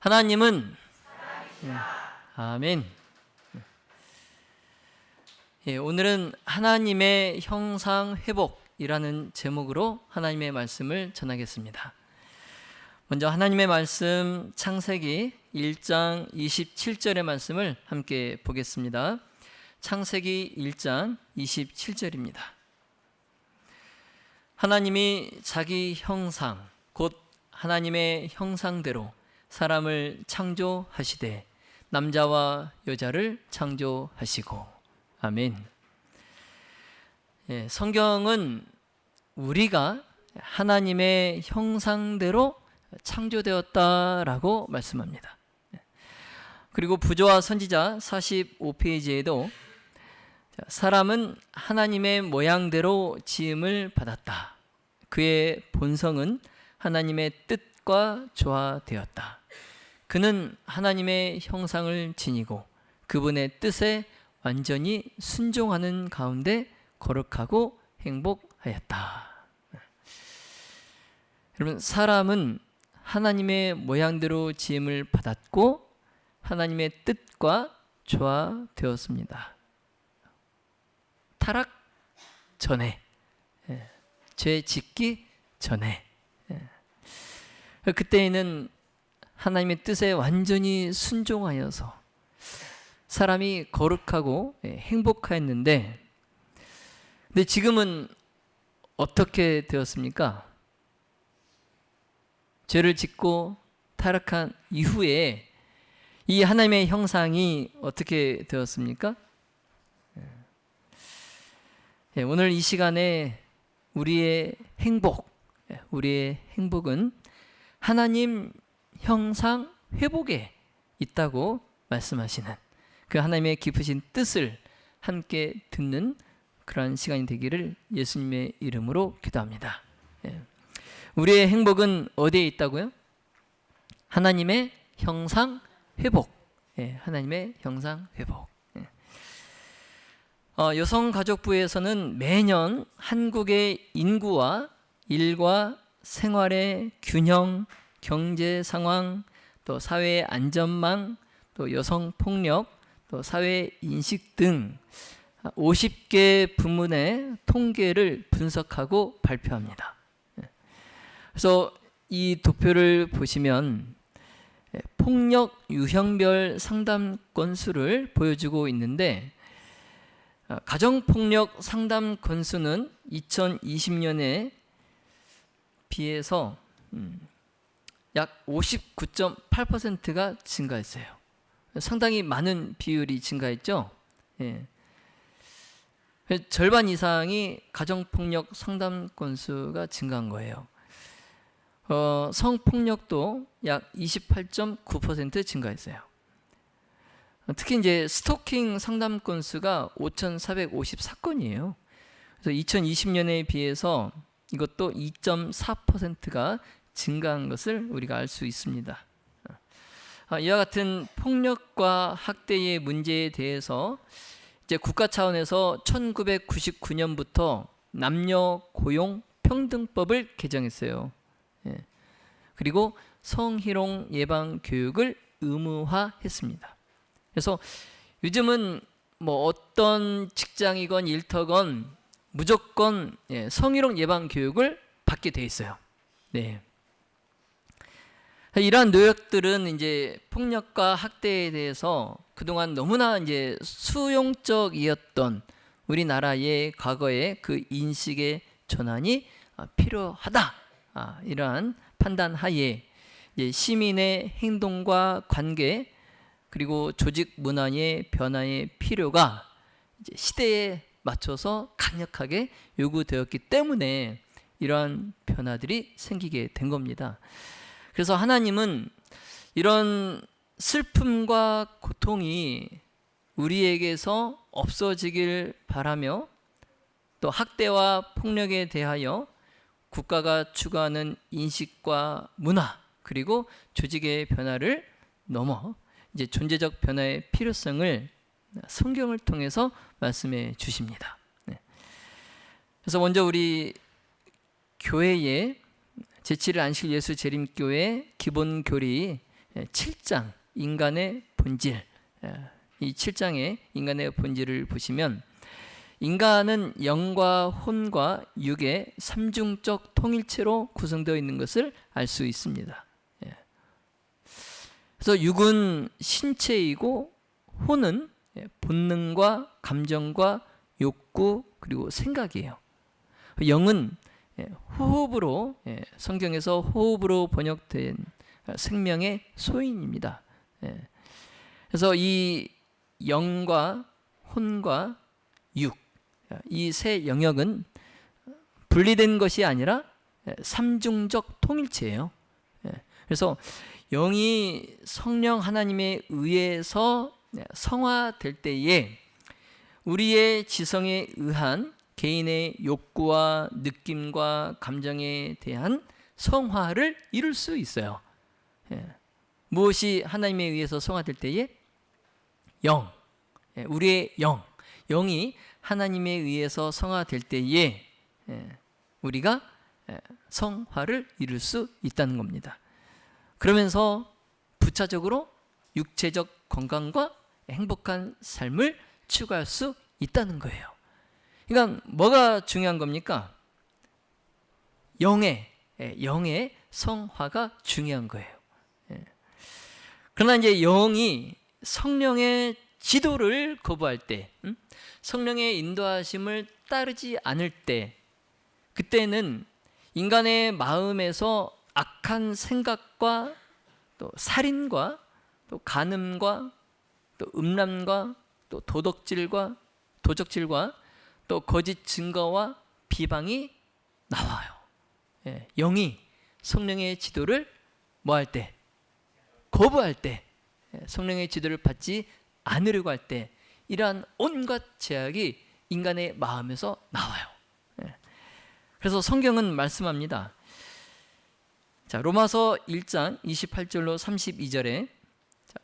하나님은 아멘. 오늘은 하나님의 형상 회복이라는 제목으로 하나님의 말씀을 전하겠습니다. 먼저 하나님의 말씀 창세기 1장 27절의 말씀을 함께 보겠습니다. 창세기 1장 27절입니다. 하나님이 자기 형상 곧 하나님의 형상대로 사람을 창조하시되 남자와 여자를 창조하시고. 아멘. 성경은 우리가 하나님의 형상대로 창조되었다라고 말씀합니다. 그리고 부조와 선지자 45페이지에도 사람은 하나님의 모양대로 지음을 받았다. 그의 본성은 하나님의 뜻과 조화되었다. 그는 하나님의 형상을 지니고 그분의 뜻에 완전히 순종하는 가운데 거룩하고 행복하였다. 여러분, 사람은 하나님의 모양대로 지음을 받았고 하나님의 뜻과 조화되었습니다. 타락 전에, 죄 짓기 전에, 그때에는 하나님의 뜻에 완전히 순종하여서 사람이 거룩하고 행복하였는데, 근데 지금은 어떻게 되었습니까? 죄를 짓고 타락한 이후에 이 하나님의 형상이 어떻게 되었습니까? 오늘 이 시간에 우리의 행복은 하나님 형상 회복에 있다고 말씀하시는 그 하나님의 깊으신 뜻을 함께 듣는 그러한 시간이 되기를 예수님의 이름으로 기도합니다. 우리의 행복은 어디에 있다고요? 하나님의 형상 회복. 하나님의 형상 회복. 여성가족부에서는 매년 한국의 인구와 일과 생활의 균형, 경제 상황, 또 사회의 안전망, 또 여성 폭력, 또 사회 인식 등 50개 부문의 통계를 분석하고 발표합니다. 그래서 이 도표를 보시면 폭력 유형별 상담 건수를 보여주고 있는데, 가정폭력 상담 건수는 2020년에 비해서 약 59.8%가 증가했어요. 상당히 많은 비율이 증가했죠. 절반 이상이 가정폭력 상담 건수가 증가한 거예요. 성폭력도 약 28.9% 증가했어요. 특히 이제 스토킹 상담 건수가 5,454건이에요. 그래서 2020년에 비해서 이것도 2.4%가 증가한 것을 우리가 알 수 있습니다. 이와 같은 폭력과 학대의 문제에 대해서 이제 국가 차원에서 1999년부터 남녀 고용 평등법을 개정했어요. 그리고 성희롱 예방 교육을 의무화했습니다. 그래서 요즘은 뭐 어떤 직장이건 일터건 무조건 성희롱 예방 교육을 받게 돼 있어요. 이러한 노력들은 이제 폭력과 학대에 대해서 그동안 너무나 이제 수용적이었던 우리나라의 과거의 그 인식의 전환이 필요하다. 이러한 판단 하에 시민의 행동과 관계 그리고 조직 문화의 변화의 필요가 이제 시대에 맞춰서 강력하게 요구되었기 때문에 이러한 변화들이 생기게 된 겁니다. 그래서 하나님은 이런 슬픔과 고통이 우리에게서 없어지길 바라며 또 학대와 폭력에 대하여 국가가 추구하는 인식과 문화 그리고 조직의 변화를 넘어 이제 존재적 변화의 필요성을 성경을 통해서 말씀해 주십니다. 그래서 먼저 우리 교회에 제7일 안식일 예수 재림교회 기본 교리 7장 인간의 본질, 이 7장의 인간의 본질을 보시면 인간은 영과 혼과 육의 삼중적 통일체로 구성되어 있는 것을 알 수 있습니다. 그래서 육은 신체이고 혼은 본능과 감정과 욕구 그리고 생각이에요. 영은 호흡으로, 성경에서 호흡으로 번역된 생명의 소인입니다. 그래서 이 영과 혼과 육, 이 세 영역은 분리된 것이 아니라 삼중적 통일체예요. 그래서 영이 성령 하나님에 의해서 성화될 때에 우리의 지성에 의한 개인의 욕구와 느낌과 감정에 대한 성화를 이룰 수 있어요. 무엇이 하나님에 의해서 성화될 때에? 영, 우리의 영이 하나님에 의해서 성화될 때에 우리가 성화를 이룰 수 있다는 겁니다. 그러면서 부차적으로 육체적 건강과 행복한 삶을 추구할 수 있다는 거예요. 그러니까 뭐가 중요한 겁니까? 영의 성화가 중요한 거예요. 그러나 이제 영이 성령의 지도를 거부할 때, 성령의 인도하심을 따르지 않을 때, 그때는 인간의 마음에서 악한 생각과 또 살인과 또 간음과 또 음란과 또 도적질과 또 거짓 증거와 비방이 나와요. 영이 성령의 지도를 뭐할 때? 거부할 때, 성령의 지도를 받지 않으려고 할 때 이러한 온갖 제약이 인간의 마음에서 나와요. 그래서 성경은 말씀합니다. 자, 로마서 1장 28절로 32절에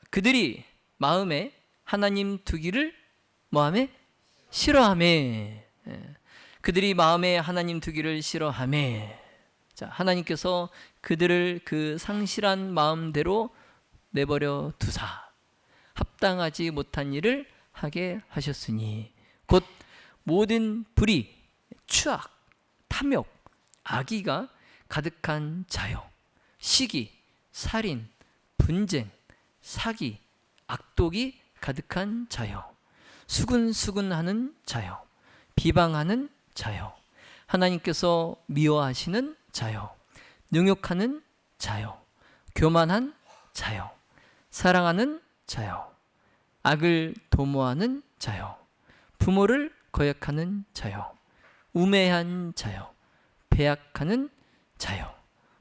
그들이 마음에 하나님 두기를 뭐하매? 싫어하매. 그들이 마음에 하나님 두기를 싫어하매. 자, 하나님께서 그들을 그 상실한 마음대로 내버려 두사 합당하지 못한 일을 하게 하셨으니 곧 모든 불의, 추악, 탐욕, 악의가 가득한 자요, 시기, 살인, 분쟁, 사기, 악독이 가득한 자요, 수근수근하는 자요, 비방하는 자요, 하나님께서 미워하시는 자요, 능욕하는 자요, 교만한 자요, 사랑하는 자요, 악을 도모하는 자요, 부모를 거역하는 자요, 우매한 자요, 배약하는 자요,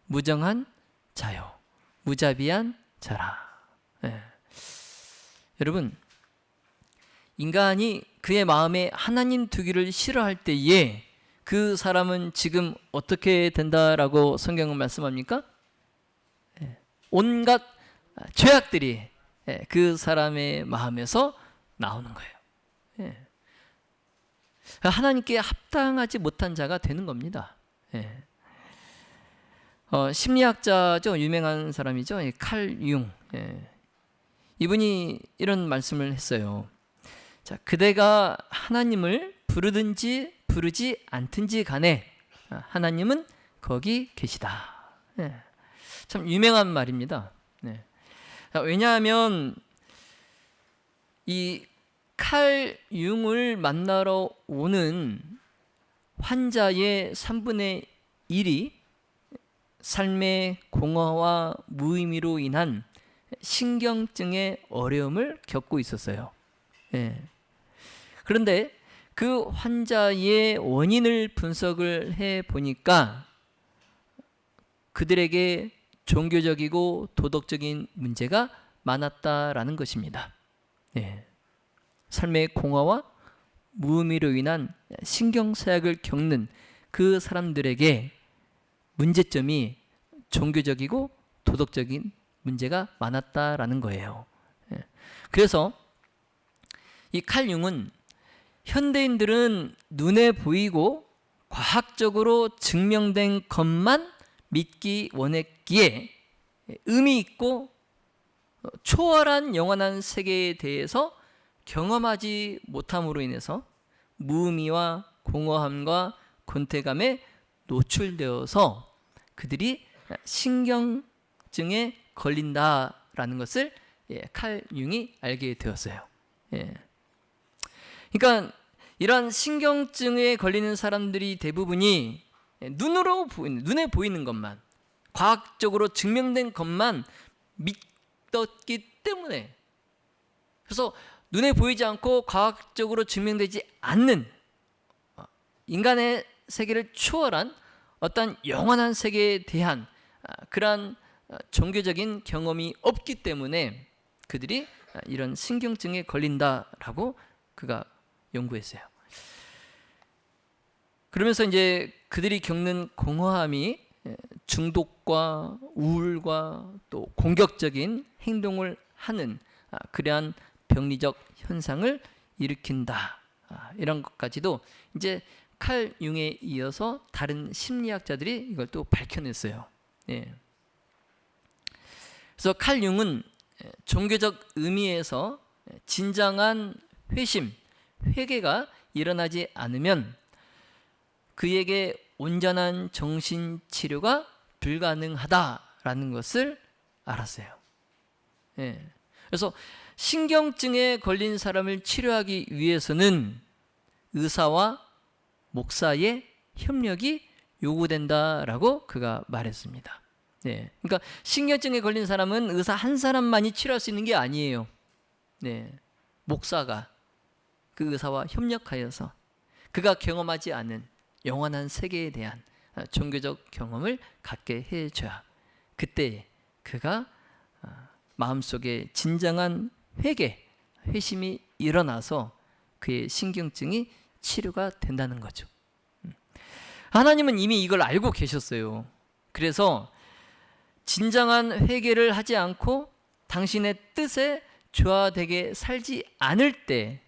무정한 자요, 무자비한 자라. 여러분, 인간이 그의 마음에 하나님 두기를 싫어할 때에 그 사람은 지금 어떻게 된다라고 성경은 말씀합니까? 온갖 죄악들이 그 사람의 마음에서 나오는 거예요. 하나님께 합당하지 못한 자가 되는 겁니다. 심리학자죠. 유명한 사람이죠. 칼 융. 이분이 이런 말씀을 했어요. 자, 그대가 하나님을 부르든지 부르지 않든지 간에 하나님은 거기 계시다. 참 유명한 말입니다. 왜냐하면 이 칼 융을 만나러 오는 환자의 3분의 1이 삶의 공허와 무의미로 인한 신경증의 어려움을 겪고 있었어요. 그런데 그 환자의 원인을 분석을 해 보니까 그들에게 종교적이고 도덕적인 문제가 많았다라는 것입니다. 삶의 공허와 무의미로 인한 신경쇠약을 겪는 그 사람들에게 문제점이 종교적이고 도덕적인 문제가 많았다라는 거예요. 그래서 이 칼 융은 현대인들은 눈에 보이고 과학적으로 증명된 것만 믿기 원했기에 의미 있고 초월한 영원한 세계에 대해서 경험하지 못함으로 인해서 무의미와 공허함과 권태감에 노출되어서 그들이 신경증에 걸린다라는 것을 칼 융이 알게 되었어요. 그러니까 이러한 신경증에 걸리는 사람들이 대부분이 눈에 보이는 것만, 과학적으로 증명된 것만 믿었기 때문에, 그래서 눈에 보이지 않고 과학적으로 증명되지 않는 인간의 세계를 초월한 어떤 영원한 세계에 대한 그러한 종교적인 경험이 없기 때문에 그들이 이런 신경증에 걸린다라고 그가 연구했어요. 그러면서 이제 그들이 겪는 공허함이 중독과 우울과 또 공격적인 행동을 하는 그러한 병리적 현상을 일으킨다. 이런 것까지도 이제 칼 융에 이어서 다른 심리학자들이 이걸 또 밝혀냈어요. 그래서 칼 융은 종교적 의미에서 진정한 회심, 회개가 일어나지 않으면 그에게 온전한 정신치료가 불가능하다라는 것을 알았어요. 그래서 신경증에 걸린 사람을 치료하기 위해서는 의사와 목사의 협력이 요구된다라고 그가 말했습니다. 그러니까 신경증에 걸린 사람은 의사 한 사람만이 치료할 수 있는 게 아니에요. 목사가 그 의사와 협력하여서 그가 경험하지 않은 영원한 세계에 대한 종교적 경험을 갖게 해줘야 그때 그가 마음속에 진정한 회심이 일어나서 그의 신경증이 치료가 된다는 거죠. 하나님은 이미 이걸 알고 계셨어요. 그래서 진정한 회개를 하지 않고 당신의 뜻에 조화되게 살지 않을 때,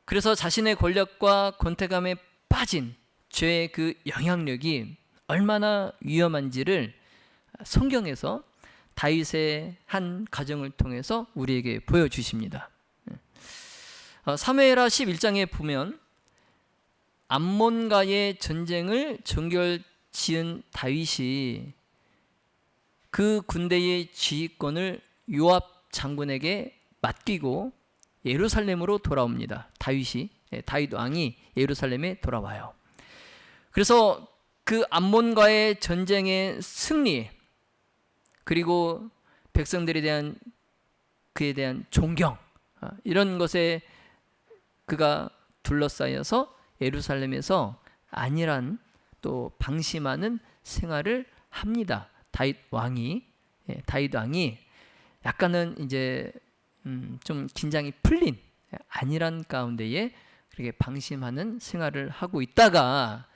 그래서 자신의 권력과 권태감에 빠진 죄의 그 영향력이 얼마나 위험한지를 성경에서 다윗의 한 가정을 통해서 우리에게 보여주십니다. 사무엘하 11장에 보면 암몬과의 전쟁을 정결지은 다윗이 그 군대의 지휘권을 요압 장군에게 맡기고 예루살렘으로 돌아옵니다. 다윗 왕이 예루살렘에 돌아와요. 그래서 그 암몬과의 전쟁의 승리, 그리고 백성들에 대한 그에 대한 존경, 이런 것에 그가 둘러싸여서 예루살렘에서 안일한 또 방심하는 생활을 합니다. 다윗 왕이 약간은 이제 좀 긴장이 풀린 안일한 가운데에 그렇게 방심하는 생활을 하고 있다가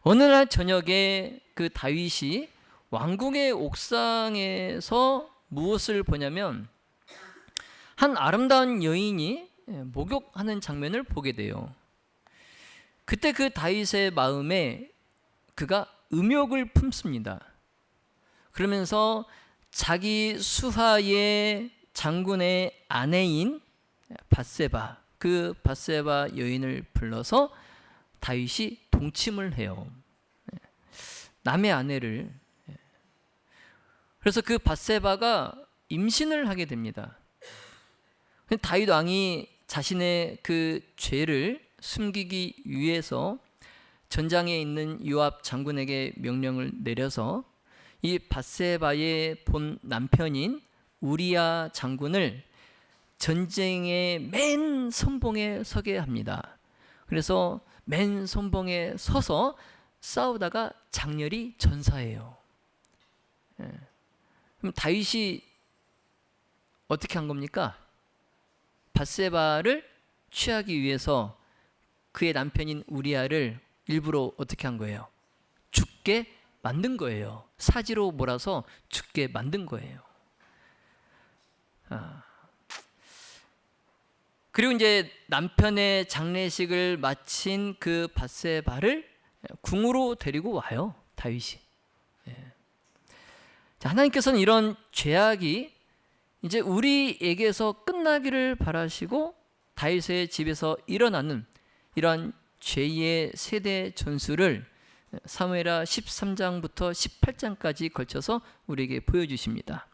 어느 날 저녁에 그 다윗이 왕궁의 옥상에서 무엇을 보냐면 한 아름다운 여인이 목욕하는 장면을 보게 돼요. 그때 그 다윗의 마음에 그가 음욕을 품습니다. 그러면서 자기 수하의 장군의 아내인 밧세바, 그 밧세바 여인을 불러서 다윗이 동침을 해요. 남의 아내를. 그래서 그 밧세바가 임신을 하게 됩니다. 다윗 왕이 자신의 그 죄를 숨기기 위해서 전장에 있는 요압 장군에게 명령을 내려서 이 밧세바의 본 남편인 우리야 장군을 전쟁의 맨 선봉에 서게 합니다. 그래서 맨 선봉에 서서 싸우다가 장렬히 전사해요. 그럼 다윗이 어떻게 한 겁니까? 밧세바를 취하기 위해서 그의 남편인 우리야를 일부러 어떻게 한 거예요? 죽게 만든 거예요. 사지로 몰아서 죽게 만든 거예요. 그리고 이제 남편의 장례식을 마친 그 밧세바를 궁으로 데리고 와요, 다윗이. 자, 하나님께서는 이런 죄악이 이제 우리에게서 끝나기를 바라시고 다윗의 집에서 일어나는 이러한 죄의 세대 전술을 사무엘하 13장부터 18장까지 걸쳐서 우리에게 보여주십니다.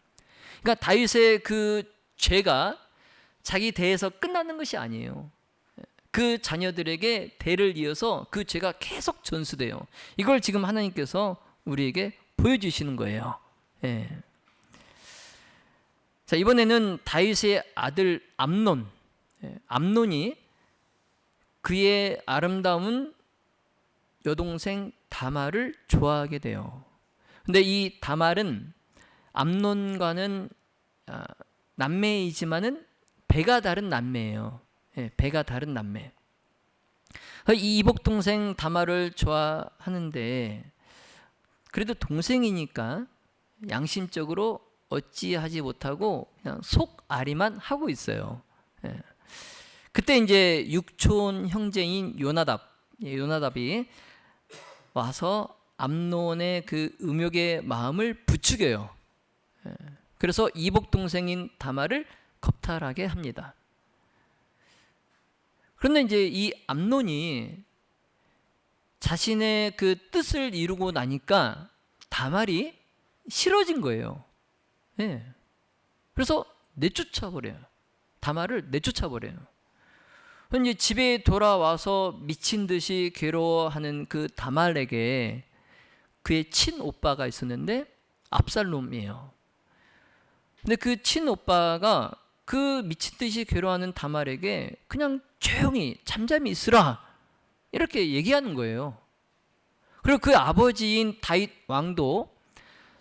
그러니까 다윗의 그 죄가 자기 대에서 끝나는 것이 아니에요. 그 자녀들에게 대를 이어서 그 죄가 계속 전수돼요. 이걸 지금 하나님께서 우리에게 보여주시는 거예요. 예. 자, 이번에는 다윗의 아들 암논, 암논이 그의 아름다운 여동생 다말을 좋아하게 돼요. 근데 이 다말은 암논과는 남매이지만은 배가 다른 남매예요. 배가 다른 남매. 이 이복 동생 다말을 좋아하는데 그래도 동생이니까 양심적으로 어찌하지 못하고 그냥 속앓이만 하고 있어요. 그때 이제 육촌 형제인 요나답이 와서 암논의 그 음욕의 마음을 부추겨요. 그래서 이복 동생인 다말을 겁탈하게 합니다. 그런데 이제 이 암논이 자신의 그 뜻을 이루고 나니까 다말이 싫어진 거예요. 그래서 내쫓아 버려요. 다말을 내쫓아 버려요. 이제 집에 돌아와서 미친 듯이 괴로워하는 그 다말에게 그의 친오빠가 있었는데 압살롬이에요. 근데 그 친오빠가 그 미친 듯이 괴로워하는 다말에게 그냥 조용히 잠잠히 있으라 이렇게 얘기하는 거예요. 그리고 그 아버지인 다윗 왕도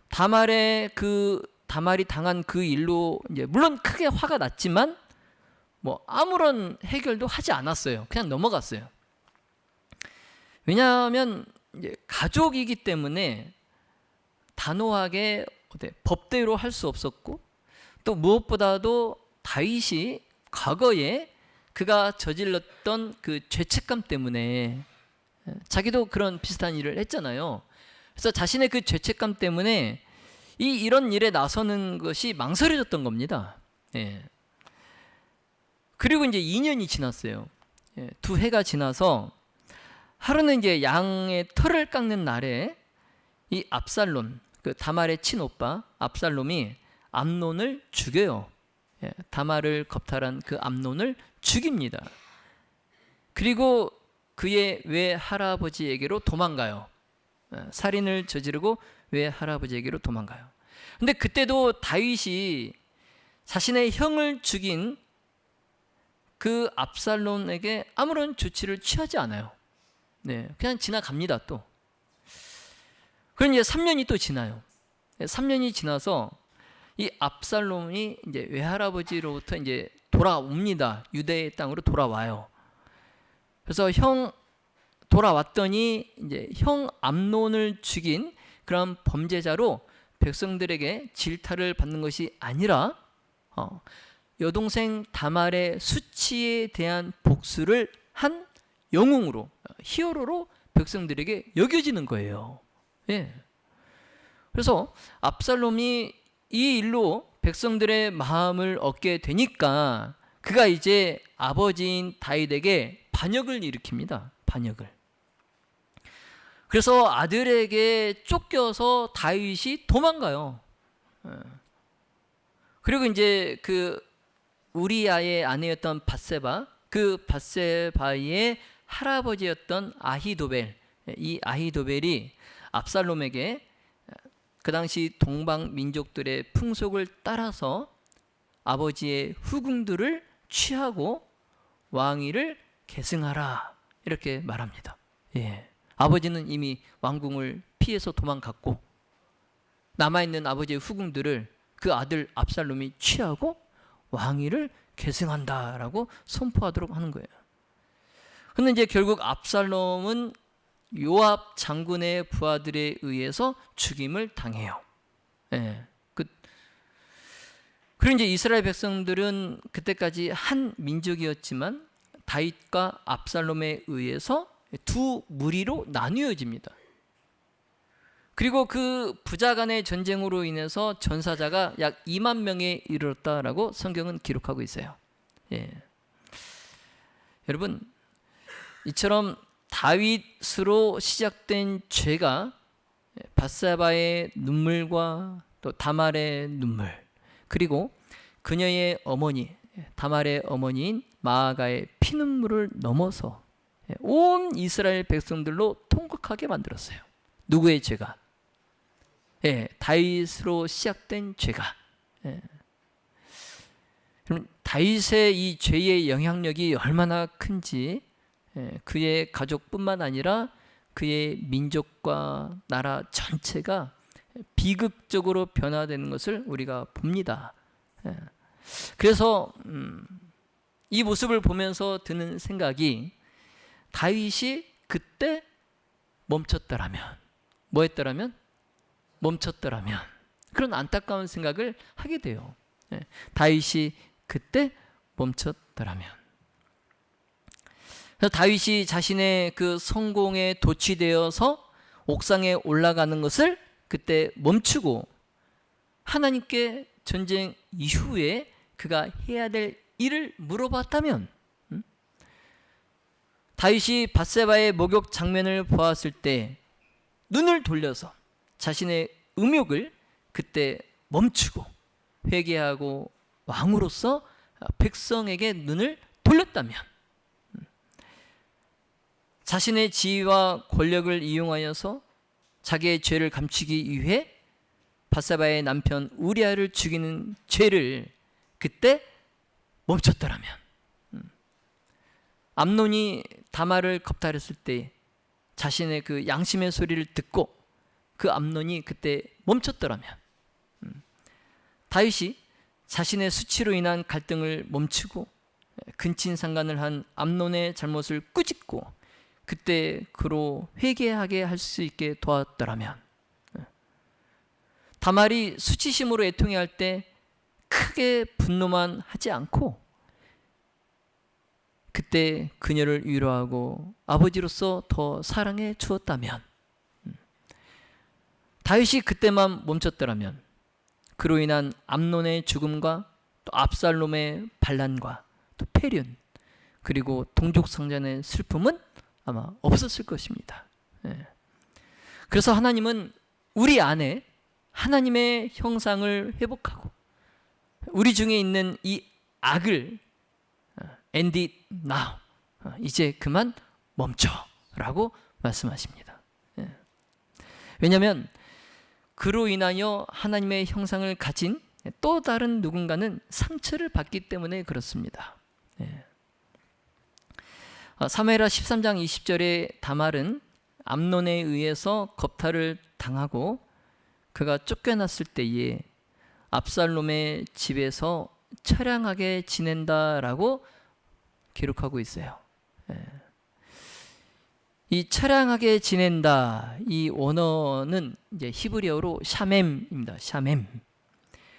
다말이 당한 그 일로 이제 물론 크게 화가 났지만 뭐 아무런 해결도 하지 않았어요. 그냥 넘어갔어요. 왜냐하면 이제 가족이기 때문에 단호하게 법대로 할 수 없었고 또 무엇보다도 다윗이 과거에 그가 저질렀던 그 죄책감 때문에 자기도 그런 비슷한 일을 했잖아요. 그래서 자신의 그 죄책감 때문에 이런 일에 나서는 것이 망설여졌던 겁니다. 그리고 이제 2년이 지났어요. 2해가 지나서 하루는 이제 양의 털을 깎는 날에 이 압살롬, 그 다말의 친오빠 압살롬이 암논을 죽여요. 다말을 겁탈한 그 암논을 죽입니다. 그리고 그의 외할아버지에게로 도망가요. 살인을 저지르고 외할아버지에게로 도망가요. 근데 그때도 다윗이 자신의 형을 죽인 그 압살롬에게 아무런 조치를 취하지 않아요. 그냥 지나갑니다. 또. 그럼 이제 3년이 또 지나요. 3년이 지나서 이 압살롬이 이제 외할아버지로부터 이제 돌아옵니다. 유대의 땅으로 돌아와요. 그래서 돌아왔더니 이제 형 암논을 죽인 그런 범죄자로 백성들에게 질타를 받는 것이 아니라 여동생 다말의 수치에 대한 복수를 한 영웅으로, 히어로로 백성들에게 여겨지는 거예요. 그래서 압살롬이 이 일로 백성들의 마음을 얻게 되니까 그가 이제 아버지인 다윗에게 반역을 일으킵니다. 반역을. 그래서 아들에게 쫓겨서 다윗이 도망가요. 그리고 이제 그 우리아의 아내였던 밧세바, 그 밧세바의 할아버지였던 아히도벨, 이 아히도벨이 압살롬에게 그 당시 동방 민족들의 풍속을 따라서 아버지의 후궁들을 취하고 왕위를 계승하라 이렇게 말합니다. 아버지는 이미 왕궁을 피해서 도망갔고 남아있는 아버지의 후궁들을 그 아들 압살롬이 취하고 왕위를 계승한다라고 선포하도록 하는 거예요. 그런데 이제 결국 압살롬은 요압 장군의 부하들에 의해서 죽임을 당해요. 그리고 이제 이스라엘 백성들은 그때까지 한 민족이었지만 다윗과 압살롬에 의해서 두 무리로 나뉘어집니다. 그리고 그 부자 간의 전쟁으로 인해서 전사자가 약 2만 명에 이르렀다라고 성경은 기록하고 있어요. 예. 여러분, 이처럼 다윗으로 시작된 죄가 밧세바의 눈물과 또 다말의 눈물, 그리고 그녀의 어머니 다말의 어머니인 마아가의 피눈물을 넘어서 온 이스라엘 백성들로 통곡하게 만들었어요. 누구의 죄가? 다윗으로 시작된 죄가. 그럼 다윗의 이 죄의 영향력이 얼마나 큰지 그의 가족뿐만 아니라 그의 민족과 나라 전체가 비극적으로 변화되는 것을 우리가 봅니다. 그래서 이 모습을 보면서 드는 생각이, 다윗이 그때 멈췄더라면, 뭐 했더라면? 멈췄더라면, 그런 안타까운 생각을 하게 돼요. 다윗이 그때 멈췄더라면. 그래서 다윗이 자신의 그 성공에 도취되어서 옥상에 올라가는 것을 그때 멈추고 하나님께 전쟁 이후에 그가 해야 될 일을 물어봤다면, 다윗이 밧세바의 목욕 장면을 보았을 때 눈을 돌려서 자신의 음욕을 그때 멈추고 회개하고 왕으로서 백성에게 눈을 돌렸다면, 자신의 지위와 권력을 이용하여서 자기의 죄를 감추기 위해 밧세바의 남편 우리아를 죽이는 죄를 그때 멈췄더라면, 암논이 다말을 겁탈했을 때 자신의 그 양심의 소리를 듣고 그 암논이 그때 멈췄더라면, 다윗이 자신의 수치로 인한 갈등을 멈추고 근친상간을 한 암논의 잘못을 꾸짖고 그때 그로 회개하게 할 수 있게 도왔더라면, 다말이 수치심으로 애통해할 때 크게 분노만 하지 않고 그때 그녀를 위로하고 아버지로서 더 사랑해 주었다면, 다윗이 그때만 멈췄더라면 그로 인한 암논의 죽음과 또 압살롬의 반란과 또 패륜, 그리고 동족상잔의 슬픔은 아마 없었을 것입니다. 그래서 하나님은 우리 안에 하나님의 형상을 회복하고 우리 중에 있는 이 악을 end it now, 이제 그만 멈춰라고 말씀하십니다. 왜냐하면 그로 인하여 하나님의 형상을 가진 또 다른 누군가는 상처를 받기 때문에 그렇습니다. 사무엘하 13장 20절에 다말은 암논에 의해서 겁탈을 당하고 그가 쫓겨났을 때에 압살롬의 집에서 처량하게 지낸다라고 기록하고 있어요. 이 처량하게 지낸다, 이 원어는 이제 히브리어로 샤멤입니다. 샤멤.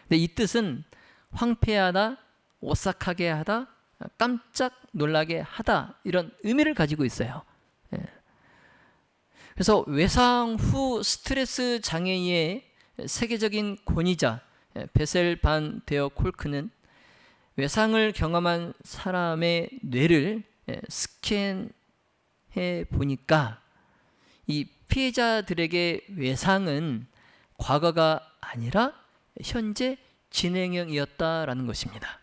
근데 이 뜻은 황폐하다, 오싹하게 하다, 깜짝 놀라게 하다, 이런 의미를 가지고 있어요. 그래서 외상 후 스트레스 장애의 세계적인 권위자 베셀 반 데어 콜크는 외상을 경험한 사람의 뇌를 스캔해 보니까 이 피해자들에게 외상은 과거가 아니라 현재 진행형이었다라는 것입니다.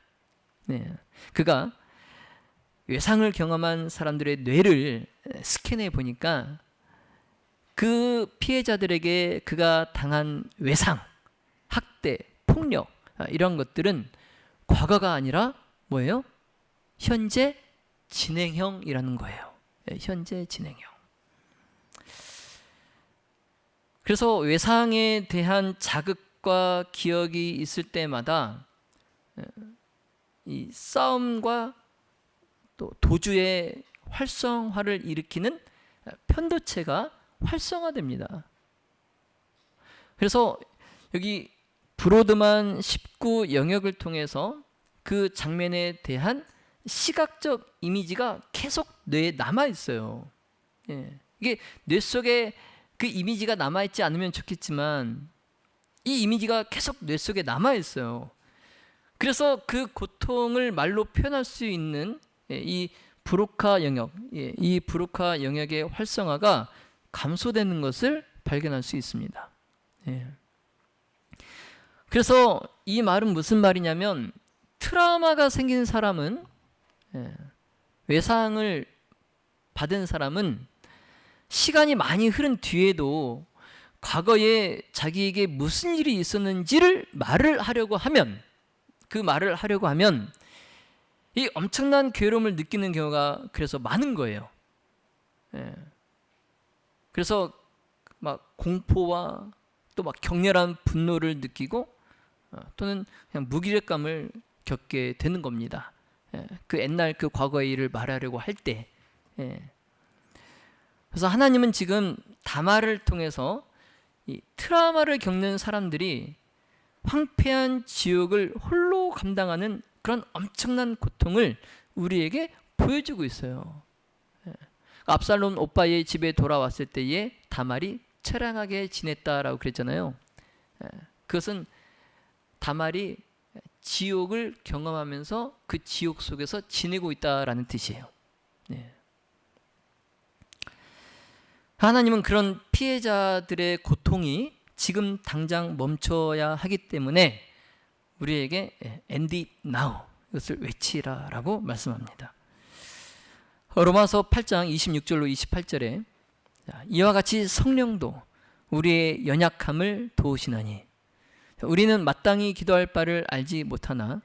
그가 외상을 경험한 사람들의 뇌를 스캔해 보니까 그 피해자들에게 그가 당한 외상, 학대, 폭력, 이런 것들은 과거가 아니라 뭐예요? 현재 진행형이라는 거예요. 현재 진행형. 그래서 외상에 대한 자극과 기억이 있을 때마다 이 싸움과 또 도주의 활성화를 일으키는 편도체가 활성화됩니다. 그래서 여기 브로드만 19 영역을 통해서 그 장면에 대한 시각적 이미지가 계속 뇌에 남아 있어요. 이게 뇌 속에 그 이미지가 남아있지 않으면 좋겠지만 이 이미지가 계속 뇌 속에 남아있어요. 그래서 그 고통을 말로 표현할 수 있는 이 브로카 영역, 이 브로카 영역의 활성화가 감소되는 것을 발견할 수 있습니다. 그래서 이 말은 무슨 말이냐면, 트라우마가 생긴 사람은, 외상을 받은 사람은 시간이 많이 흐른 뒤에도 과거에 자기에게 무슨 일이 있었는지를 말을 하려고 하면, 그 말을 하려고 하면 이 엄청난 괴로움을 느끼는 경우가 그래서 많은 거예요. 그래서 막 공포와 또 막 격렬한 분노를 느끼고 또는 그냥 무기력감을 겪게 되는 겁니다. 그 옛날 그 과거의 일을 말하려고 할 때. 그래서 하나님은 지금 다말을 통해서 이 트라우마를 겪는 사람들이 황폐한 지옥을 홀로 감당하는 그런 엄청난 고통을 우리에게 보여주고 있어요. 압살롬 오빠의 집에 돌아왔을 때에 다말이 처량하게 지냈다라고 그랬잖아요. 그것은 다말이 지옥을 경험하면서 그 지옥 속에서 지내고 있다라는 뜻이에요. 하나님은 그런 피해자들의 고통이 지금 당장 멈춰야 하기 때문에 우리에게 end it now, 이것을 외치라라고 말씀합니다. 로마서 8장 26절로 28절에 이와 같이 성령도 우리의 연약함을 도우시나니 우리는 마땅히 기도할 바를 알지 못하나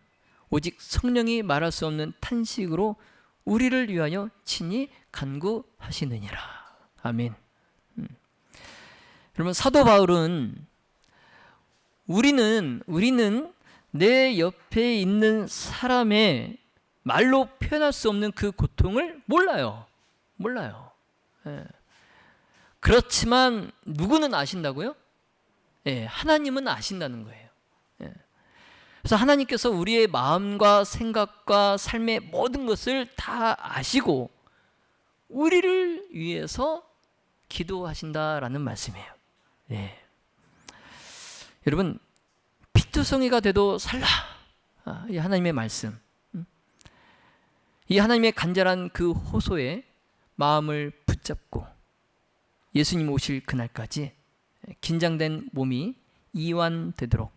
오직 성령이 말할 수 없는 탄식으로 우리를 위하여 친히 간구하시느니라. 아멘. 여러분, 사도 바울은 우리는 내 옆에 있는 사람의 말로 표현할 수 없는 그 고통을 몰라요. 그렇지만 누구는 아신다고요? 하나님은 아신다는 거예요. 그래서 하나님께서 우리의 마음과 생각과 삶의 모든 것을 다 아시고 우리를 위해서 기도하신다라는 말씀이에요. 여러분, 피투성이가 돼도 살라. 이 하나님의 말씀, 이 하나님의 간절한 그 호소에 마음을 붙잡고 예수님 오실 그날까지 긴장된 몸이 이완되도록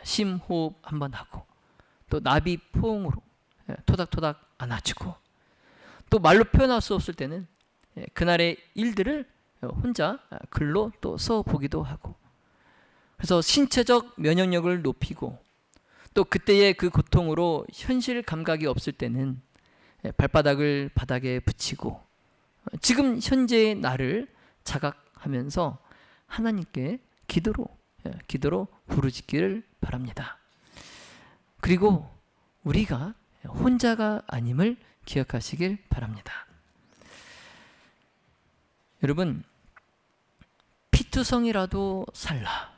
심호흡 한번 하고 또 나비 포옹으로 토닥토닥 안아주고 또 말로 표현할 수 없을 때는 그날의 일들을 혼자 글로 또 써보기도 하고, 그래서 신체적 면역력을 높이고 또 그때의 그 고통으로 현실 감각이 없을 때는 발바닥을 바닥에 붙이고 지금 현재의 나를 자각하면서 하나님께 기도로 부르짖기를 바랍니다. 그리고 우리가 혼자가 아님을 기억하시길 바랍니다. 여러분, 피투성이라도 살라.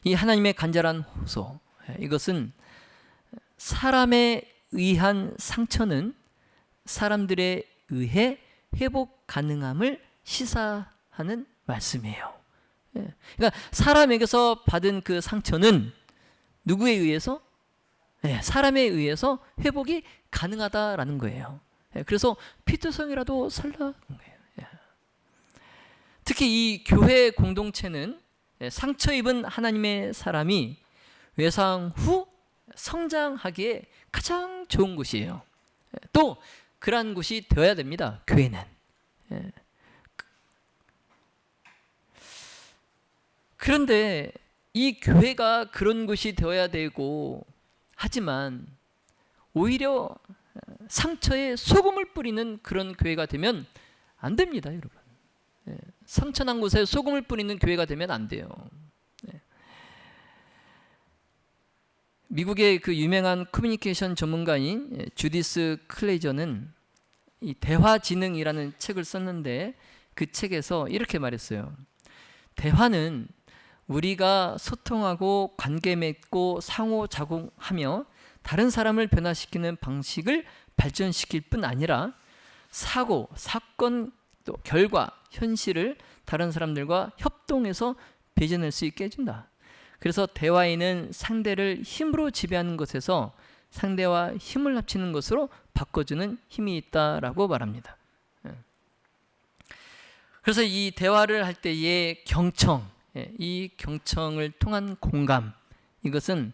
이 하나님의 간절한 호소, 이것은 사람에 의한 상처는 사람들에 의해 회복 가능함을 시사하는 말씀이에요. 그러니까 사람에게서 받은 그 상처는 누구에 의해서? 사람에 의해서 회복이 가능하다라는 거예요. 그래서 피투성이라도 살라는 거예요. 특히 이 교회 공동체는 상처 입은 하나님의 사람이 외상 후 성장하기에 가장 좋은 곳이에요. 또 그러한 곳이 되어야 됩니다. 교회는. 그런데 이 교회가 그런 곳이 되어야 되고, 하지만 오히려 상처에 소금을 뿌리는 그런 교회가 되면 안 됩니다, 여러분. 상처난 곳에 소금을 뿌리는 교회가 되면 안 돼요. 미국의 그 유명한 커뮤니케이션 전문가인 주디스 클레이저는 이 대화지능이라는 책을 썼는데 그 책에서 이렇게 말했어요. 대화는 우리가 소통하고 관계 맺고 상호작용하며 다른 사람을 변화시키는 방식을 발전시킬 뿐 아니라 사고, 사건, 또 결과, 현실을 다른 사람들과 협동해서 빚어낼 수 있게 해준다. 그래서 대화에는 상대를 힘으로 지배하는 것에서 상대와 힘을 합치는 것으로 바꿔주는 힘이 있다라고 말합니다. 그래서 이 대화를 할 때의 경청, 이 경청을 통한 공감, 이것은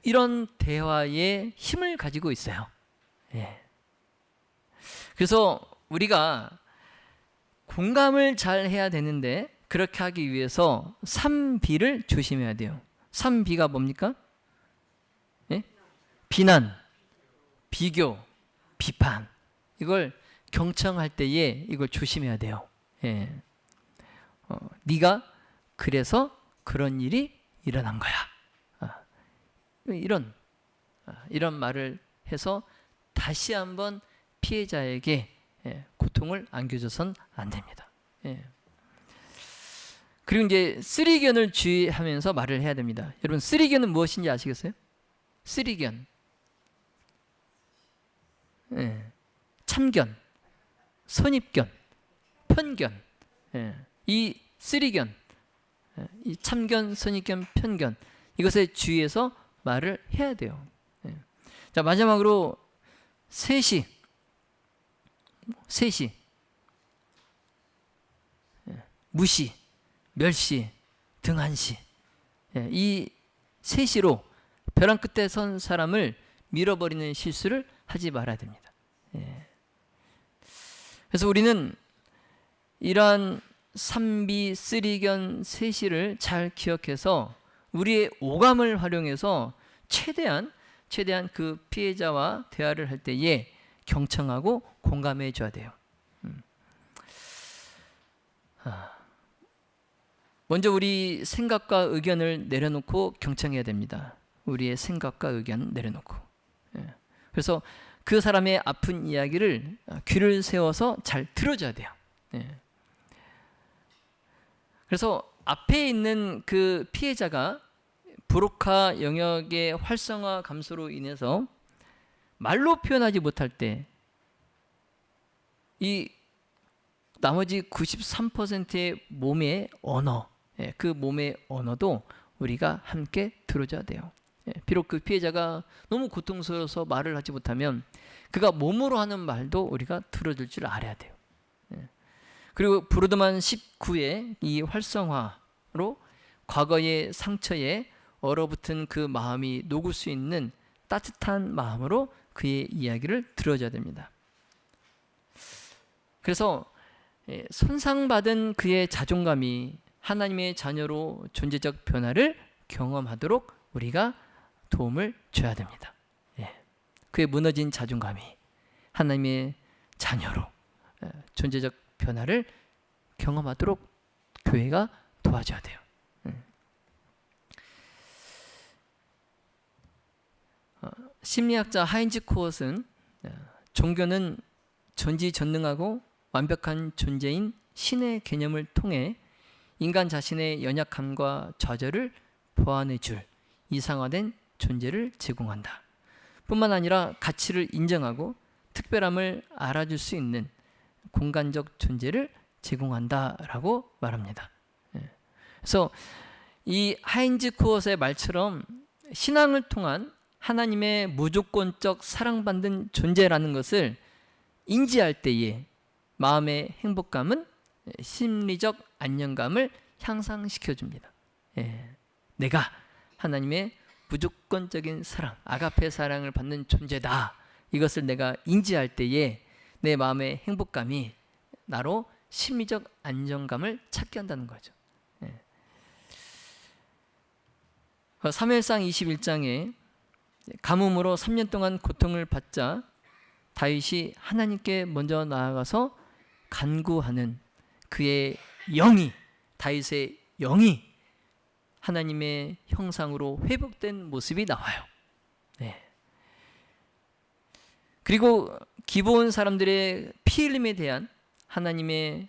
이런 대화의 힘을 가지고 있어요. 그래서 우리가 공감을 잘 해야 되는데 그렇게 하기 위해서 3B를 조심해야 돼요. 3B가 뭡니까? 비난, 비교, 비판. 이걸 경청할 때에 이걸 조심해야 돼요. 네가 그래서 그런 일이 일어난 거야. 이런 말을 해서 다시 한번 피해자에게 고통을 안겨줘선 안 됩니다. 그리고 이제 쓰리견을 주의하면서 말을 해야 됩니다. 여러분, 쓰리견은 무엇인지 아시겠어요? 쓰리견, 참견, 선입견, 편견, 이 쓰리견, 이 참견, 선입견, 편견, 이것에 주의해서 말을 해야 돼요. 자, 마지막으로 셋이 무시, 멸시, 등한시, 이 셋이로 벼랑 끝에 선 사람을 밀어버리는 실수를 하지 말아야 됩니다. 그래서 우리는 이러한 3비, 쓰리견, 셋이를 잘 기억해서 우리의 오감을 활용해서 최대한 그 피해자와 대화를 할 때에 경청하고 공감해 줘야 돼요. 먼저 우리 생각과 의견을 내려놓고 경청해야 됩니다. 우리의 생각과 의견 내려놓고. 그래서 그 사람의 아픈 이야기를 귀를 세워서 잘 들어줘야 돼요. 그래서 앞에 있는 그 피해자가 브로카 영역의 활성화 감소로 인해서 말로 표현하지 못할 때 이 나머지 93%의 몸의 언어, 그 몸의 언어도 우리가 함께 들어줘야 돼요. 비록 그 피해자가 너무 고통스러워서 말을 하지 못하면 그가 몸으로 하는 말도 우리가 들어줄 줄 알아야 돼요. 그리고 브로드만 19의 이 활성화로 과거의 상처에 얼어붙은 그 마음이 녹을 수 있는 따뜻한 마음으로 그의 이야기를 들어줘야 됩니다. 그래서 손상받은 그의 자존감이 하나님의 자녀로 존재적 변화를 경험하도록 우리가 도움을 줘야 됩니다. 그의 무너진 자존감이 하나님의 자녀로 존재적 변화를 경험하도록 교회가 도와줘야 돼요. 심리학자 하인즈 코엇은 종교는 전지전능하고 완벽한 존재인 신의 개념을 통해 인간 자신의 연약함과 좌절을 보완해 줄 이상화된 존재를 제공한다. 뿐만 아니라 가치를 인정하고 특별함을 알아줄 수 있는 공간적 존재를 제공한다라고 말합니다. 그래서 이 하인즈 코엇의 말처럼 신앙을 통한 하나님의 무조건적 사랑받는 존재라는 것을 인지할 때에 마음의 행복감은 심리적 안정감을 향상시켜 줍니다. 내가 하나님의 무조건적인 사랑, 아가페 사랑을 받는 존재다. 이것을 내가 인지할 때에 내 마음의 행복감이 나로 심리적 안정감을 찾게 한다는 거죠. 사무엘상 21장에 가뭄으로 3년 동안 고통을 받자 다윗이 하나님께 먼저 나아가서 간구하는 그의 영이, 다윗의 영이 하나님의 형상으로 회복된 모습이 나와요. 그리고 기브온 사람들의 피 흘림에 대한 하나님의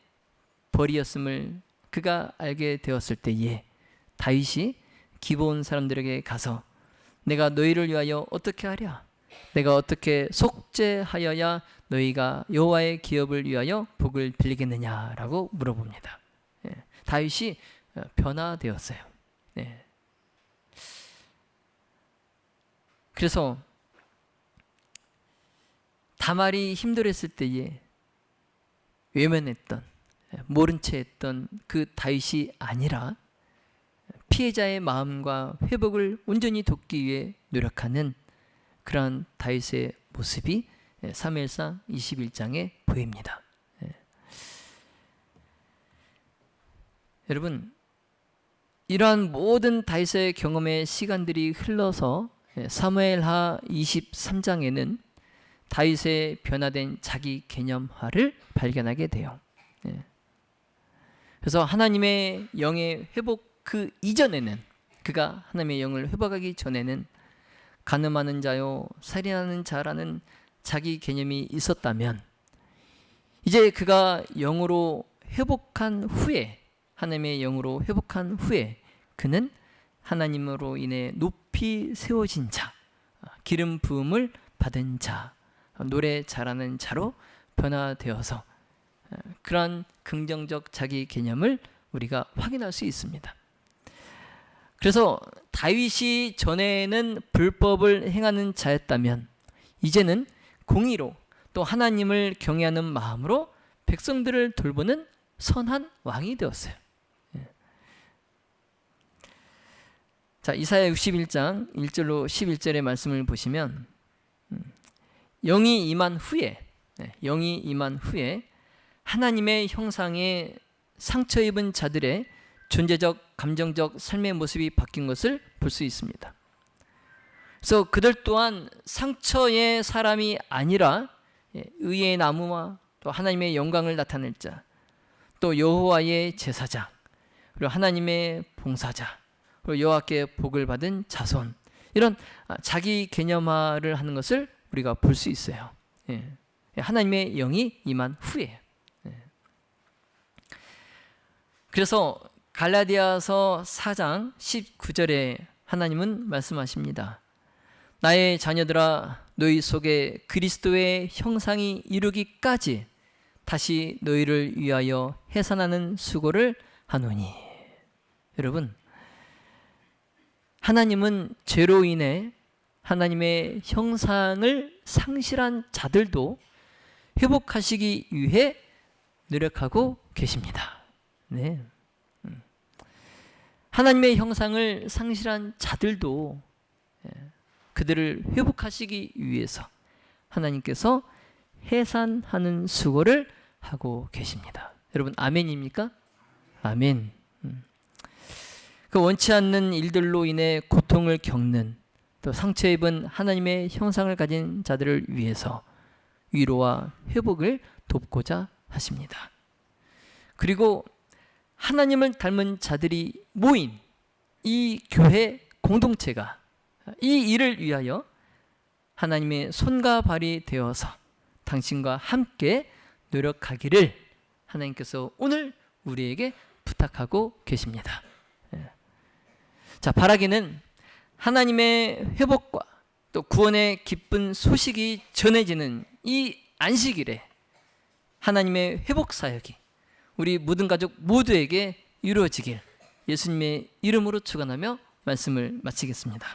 벌이었음을 그가 알게 되었을 때에 다윗이 기브온 사람들에게 가서 내가 너희를 위하여 어떻게 하랴? 내가 어떻게 속죄하여야 너희가 여호와의 기업을 위하여 복을 빌리겠느냐라고 물어봅니다. 다윗이 변화되었어요. 그래서 다말이 힘들었을 때에 외면했던, 모른 채 했던 그 다윗이 아니라 피해자의 마음과 회복을 온전히 돕기 위해 노력하는 그러한 다윗의 모습이 사무엘상 21장에 보입니다. 여러분, 이러한 모든 다윗의 경험의 시간들이 흘러서 사무엘하 23장에는 다윗의 변화된 자기 개념화를 발견하게 돼요. 그래서 하나님의 영의 회복 그 이전에는, 그가 하나님의 영을 회복하기 전에는 간음하는 자요 살인하는 자라는 자기 개념이 있었다면, 이제 그가 영으로 회복한 후에, 하나님의 영으로 회복한 후에 그는 하나님으로 인해 높이 세워진 자, 기름 부음을 받은 자, 노래 잘하는 자로 변화되어서 그러한 긍정적 자기 개념을 우리가 확인할 수 있습니다. 그래서 다윗이 전에는 불법을 행하는 자였다면 이제는 공의로 또 하나님을 경외하는 마음으로 백성들을 돌보는 선한 왕이 되었어요. 자, 이사야 61장 1절로 11절의 말씀을 보시면 영이 임한 후에 하나님의 형상에 상처 입은 자들의 존재적, 감정적 삶의 모습이 바뀐 것을 볼 수 있습니다. 그래서 그들 또한 상처의 사람이 아니라 의의 나무와 또 하나님의 영광을 나타낼 자, 또 여호와의 제사장, 그리고 하나님의 봉사자, 그리고 여호와께 복을 받은 자손, 이런 자기 개념화를 하는 것을 우리가 볼 수 있어요. 하나님의 영이 임한 후에. 그래서 갈라디아서 4장 19절에 하나님은 말씀하십니다. 나의 자녀들아, 너희 속에 그리스도의 형상이 이루기까지 다시 너희를 위하여 해산하는 수고를 하노니. 여러분, 하나님은 죄로 인해 하나님의 형상을 상실한 자들도 회복하시기 위해 노력하고 계십니다. 네. 하나님의 형상을 상실한 자들도 그들을 회복하시기 위해서 하나님께서 해산하는 수고를 하고 계십니다. 여러분, 아멘입니까? 아멘. 그 원치 않는 일들로 인해 고통을 겪는, 또 상처 입은 하나님의 형상을 가진 자들을 위해서 위로와 회복을 돕고자 하십니다. 그리고 하나님을 닮은 자들이 모인 이 교회 공동체가 이 일을 위하여 하나님의 손과 발이 되어서 당신과 함께 노력하기를 하나님께서 오늘 우리에게 부탁하고 계십니다. 자, 바라기는 하나님의 회복과 또 구원의 기쁜 소식이 전해지는 이 안식일에 하나님의 회복 사역이 우리 모든 가족 모두에게 이루어지길 예수님의 이름으로 축원하며 말씀을 마치겠습니다.